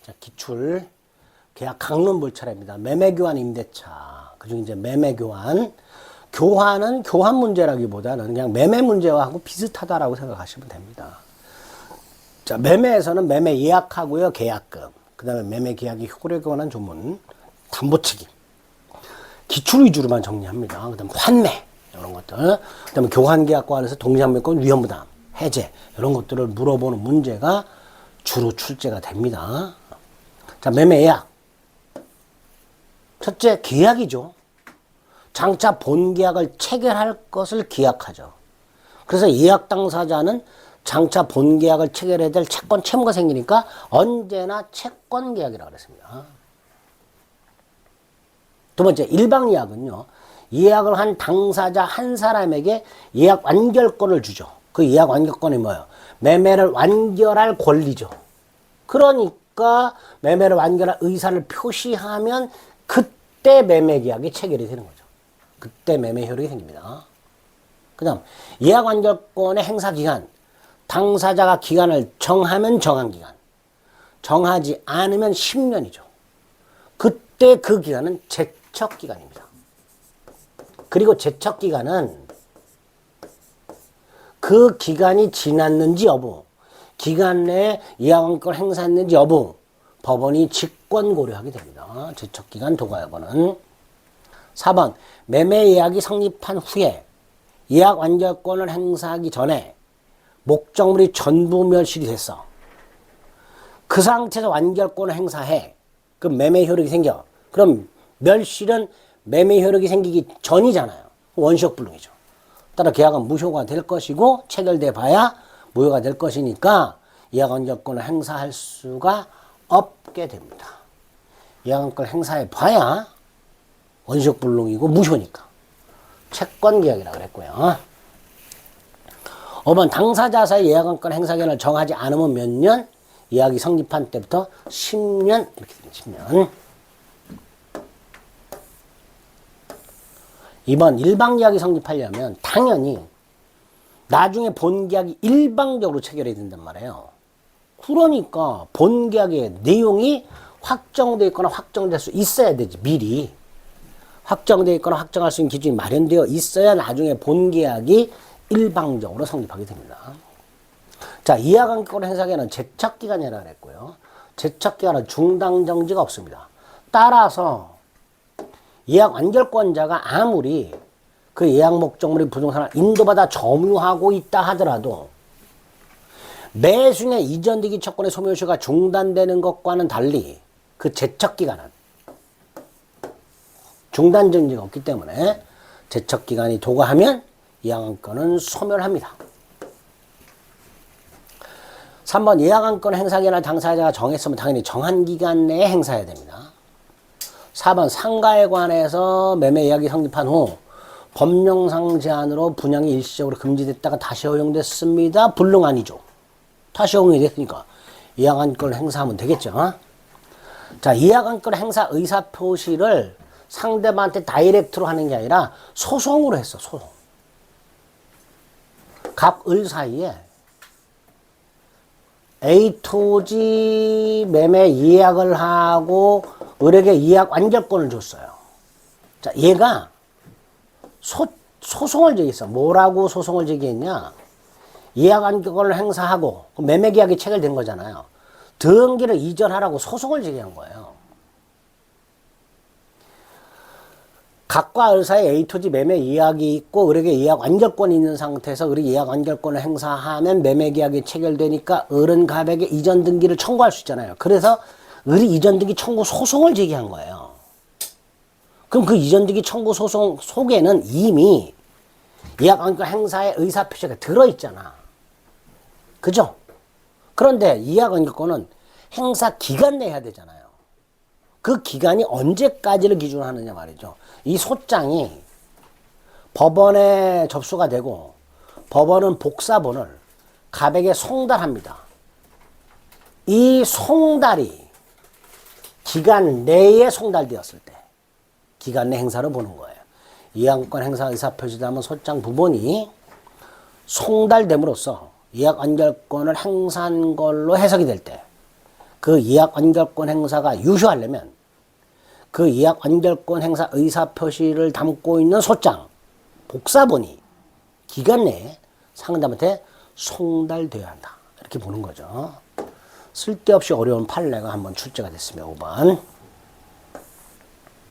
자, 기출. 계약 강론볼 차례입니다. 매매교환 임대차. 그중에 이제 매매교환. 교환은 교환 문제라기보다는 그냥 매매 문제와 하고 비슷하다라고 생각하시면 됩니다. 자, 매매에서는 매매 예약하고요. 계약금. 그 다음에 매매 계약의 효력에 관한 조문. 담보책임. 기출 위주로만 정리합니다. 그 다음에 환매. 이런 것들. 그 다음에 교환계약과 관해서 동시환매권 위험부담. 해제. 이런 것들을 물어보는 문제가 주로 출제가 됩니다. 자, 매매 예약. 첫째, 계약이죠. 장차 본계약을 체결할 것을 기약하죠. 그래서 예약 당사자는 장차 본계약을 체결해야 될 채권 채무가 생기니까 언제나 채권계약이라고 그랬습니다. 두 번째, 일방예약은요. 예약을 한 당사자 한 사람에게 예약 완결권을 주죠. 그 예약 완결권이 뭐예요? 매매를 완결할 권리죠. 그러니까 매매를 완결할 의사를 표시하면 그때 매매계약이 체결이 되는 거죠. 그때 매매 효력이 생깁니다. 그 다음 예약 완결권의 행사기간. 당사자가 기간을 정하면 정한기간. 정하지 않으면 10년이죠. 그때 그 기간은 제척기간입니다. 그리고 제척기간은 그 기간이 지났는지 여부, 기간 내에 예약권을 행사했는지 여부, 법원이 직권 고려하게 됩니다. 제척기간 도과여부는. 4번 매매 예약이 성립한 후에 예약 완결권을 행사하기 전에 목적물이 전부 멸실이 됐어. 그 상태에서 완결권을 행사해. 그럼 매매 효력이 생겨. 그럼 멸실은 매매 효력이 생기기 전이잖아요. 원시효 불능이죠. 따라 계약은 무효가 될 것이고 체결돼 봐야 무효가 될 것이니까 예약 완결권을 행사할 수가 없게 됩니다. 예약 완결권을 행사해 봐야 원시효 불능이고 무효니까. 채권계약이라고 그랬고요. 5번 당사자 사이 예약권 행사 기간을 정하지 않으면 몇 년? 예약이 성립한 때부터 10년 이렇게 됩니다. 10년. 2번 일방계약이 성립하려면 당연히 나중에 본계약이 일방적으로 체결해야 된단 말이에요. 그러니까 본계약의 내용이 확정되어 있거나 확정될 수 있어야 되지. 미리. 확정되어 있거나 확정할 수 있는 기준이 마련되어 있어야 나중에 본계약이 일방적으로 성립하게 됩니다. 자, 예약권을 행사기간은 제척기간이라고 했고요. 제척기간은 중단정지가 없습니다. 따라서 예약 완결권자가 아무리 그 예약 목적물이 부동산을 인도받아 점유하고 있다 하더라도 매수인의 이전되기 채권의 소멸시효가 중단되는 것과는 달리 그 제척기간은 중단정지가 없기 때문에 제척기간이 도과하면 예약권은 소멸합니다. 3번 예약권 행사기간을 당사자가 정했으면 당연히 정한 기간 내에 행사해야 됩니다. 4번 상가에 관해서 매매 예약이 성립한 후 법령상 제한으로 분양이 일시적으로 금지됐다가 다시 허용됐습니다. 불능 아니죠. 다시 허용이 됐으니까 예약권을 행사하면 되겠죠. 자, 예약권 행사 의사표시를 상대방한테 다이렉트로 하는 게 아니라 소송으로 했어. 소송. 갑을 사이에 A 토지 매매 예약을 하고 을에게 예약 완결권을 줬어요. 자, 얘가 소송을 제기했어. 뭐라고 소송을 제기했냐? 예약 완결권을 행사하고 매매 계약이 체결된 거잖아요. 등기를 이전하라고 소송을 제기한 거예요. 각과 을 사이에 A 토지 매매 예약이 있고 을에게 예약 완결권이 있는 상태에서 을이 예약 완결권을 행사하면 매매 계약이 체결되니까 을은 갑에게 이전 등기를 청구할 수 있잖아요. 그래서 을이 이전 등기 청구 소송을 제기한 거예요. 그럼 그 이전 등기 청구 소송 속에는 이미 예약 완결 행사의 의사표시가 들어있잖아. 그죠? 그런데 예약 완결권은 행사 기간 내에 해야 되잖아요. 그 기간이 언제까지를 기준으로 하느냐 말이죠. 이 소장이 법원에 접수가 되고 법원은 복사본을 갑에게 송달합니다. 이 송달이 기간 내에 송달되었을 때 기간 내 행사를 보는 거예요. 예약권 행사 의사표시되면 소장 부분이 송달됨으로써 예약 완결권을 행사한 걸로 해석이 될 때 그 예약 완결권 행사가 유효하려면 그 예약 완결권 행사 의사표시를 담고 있는 소장, 복사본이 기간 내에 상담한테 송달되어야 한다. 이렇게 보는 거죠. 쓸데없이 어려운 판례가 한번 출제가 됐으면 5번.